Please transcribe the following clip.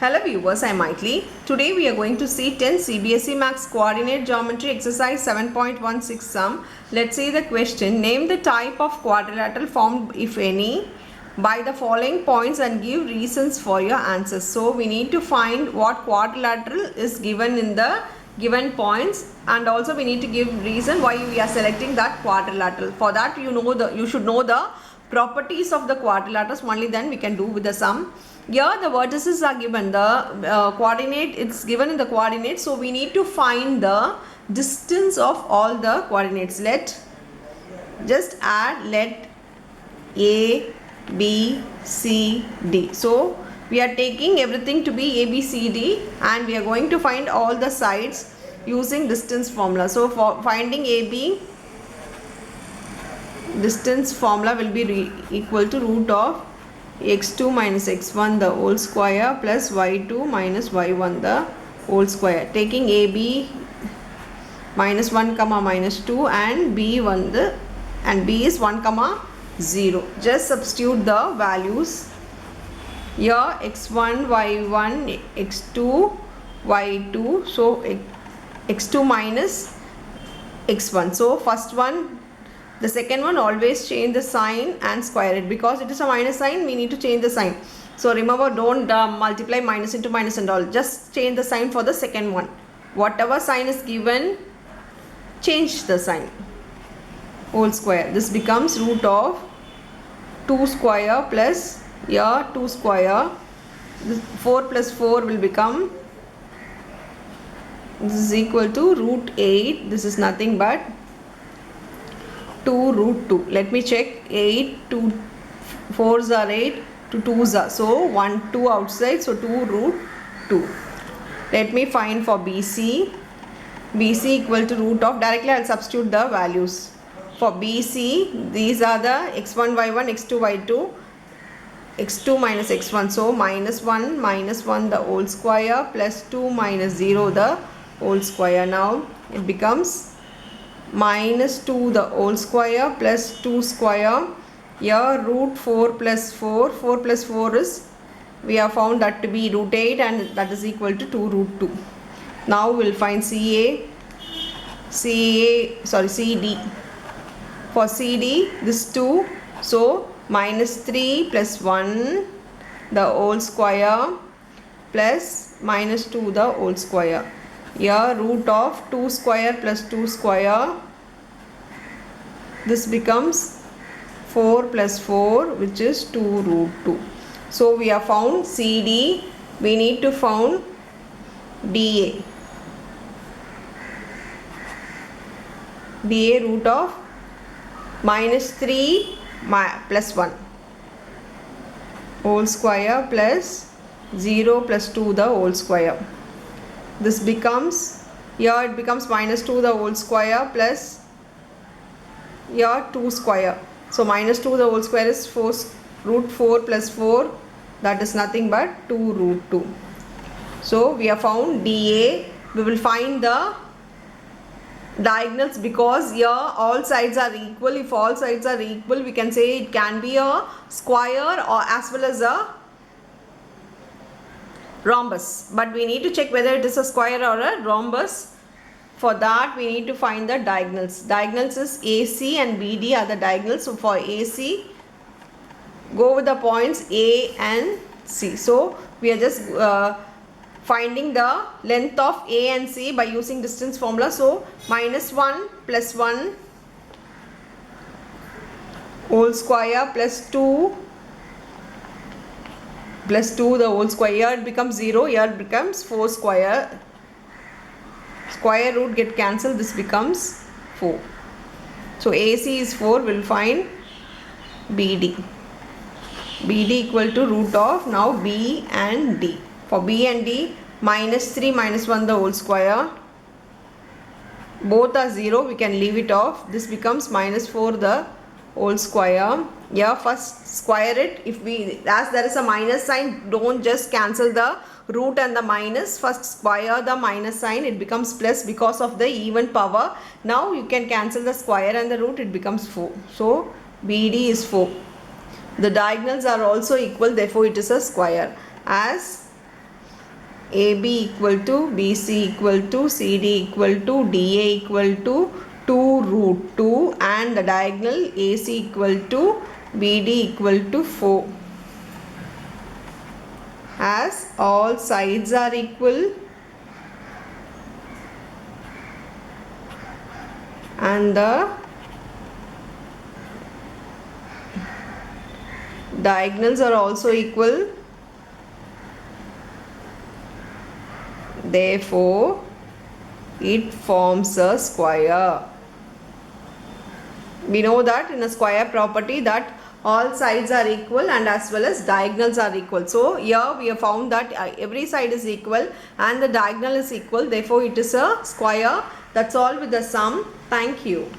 Hello viewers, I am Maitli. Today we are going to see 10 CBSE Maths Coordinate Geometry Exercise 7.16 sum. Let's see the question. Name the type of quadrilateral formed, if any, by the following points and give reasons for your answers. So we need to find what quadrilateral is given in the given points, and also we need to give reason why we are selecting that quadrilateral. For that you should know the properties of the quadrilaterals, only then we can do with the sum. Here the vertices are given, the coordinate, it's given in the coordinates, so we need to find the distance of all the coordinates. Let A, B, C, D. So we are taking everything to be A, B, C, D, and we are going to find all the sides using distance formula. So for finding AB, distance formula will be equal to root of x2 minus x1 the whole square plus y2 minus y1 the whole square. Taking AB minus 1 comma minus 2 and B1 and B is 1 comma 0. Just substitute the values. Here x1 y1 x2 y2, so x2 minus x1. So first one, the second one, always change the sign and square it, because it is a minus sign, we need to change the sign. So remember, don't multiply minus into minus and all, just change the sign for the second one. Whatever sign is given, change the sign. Whole square. This becomes root of 2 square plus here 2 square. This 4 plus 4 will become, this is equal to root 8. This is nothing but 2 root 2. Let me check. 8, 2 4s are 8, 2 2s are, so 1 2 outside, so 2 root 2. Let me find for BC. BC equal to root of, directly I will substitute the values. For BC, these are the x1 y1 x2 y2, x2 minus x1, so minus 1 the whole square plus 2 minus 0 the whole square. Now it becomes minus 2 the whole square plus 2 square. Here root 4 plus 4. 4 plus 4 is, we have found that to be root 8, and that is equal to 2 root 2. Now we will find CD. For CD, this 2, so minus 3 plus 1 the whole square plus minus 2 the whole square. Here root of 2 square plus 2 square, this becomes 4 plus 4, which is 2 root 2. So we have found CD. We need to find DA. DA root of minus 3 plus 1 whole square plus 0 plus 2 the whole square. This becomes, here it becomes minus 2 the whole square plus here 2 square. So minus 2 the whole square is 4 root 4 plus 4, that is nothing but 2 root 2. So we have found DA. We will find the diagonals, because here all sides are equal. If all sides are equal, we can say it can be a square or as well as a rhombus, but we need to check whether it is a square or a rhombus. For that we need to find the diagonals. Diagonals is AC and BD are the diagonals. So for AC, go with the points A and C. So we are just finding the length of A and C by using distance formula. So minus 1 plus 1 whole square plus 2 plus 2 the whole square. Here it becomes 0, here it becomes 4 square. Square root get cancelled, this becomes 4. So AC is 4, we will find BD. BD equal to root of, now B and D. For B and D, minus 3 minus 1 the whole square. Both are 0, we can leave it off. This becomes minus 4 the whole square. Yeah, first square it. As there is a minus sign, don't just cancel the root and the minus. First square the minus sign, it becomes plus because of the even power. Now you can cancel the square and the root, it becomes 4. So BD is 4. The diagonals are also equal, therefore it is a square. As AB equal to BC equal to CD equal to DA equal to 2 root 2 and the diagonal AC equal to BD equal to 4. As all sides are equal and the diagonals are also equal, therefore it forms a square. We know that in a square property that all sides are equal and as well as diagonals are equal. So here we have found that every side is equal and the diagonal is equal, therefore it is a square. That's all with the sum. Thank you.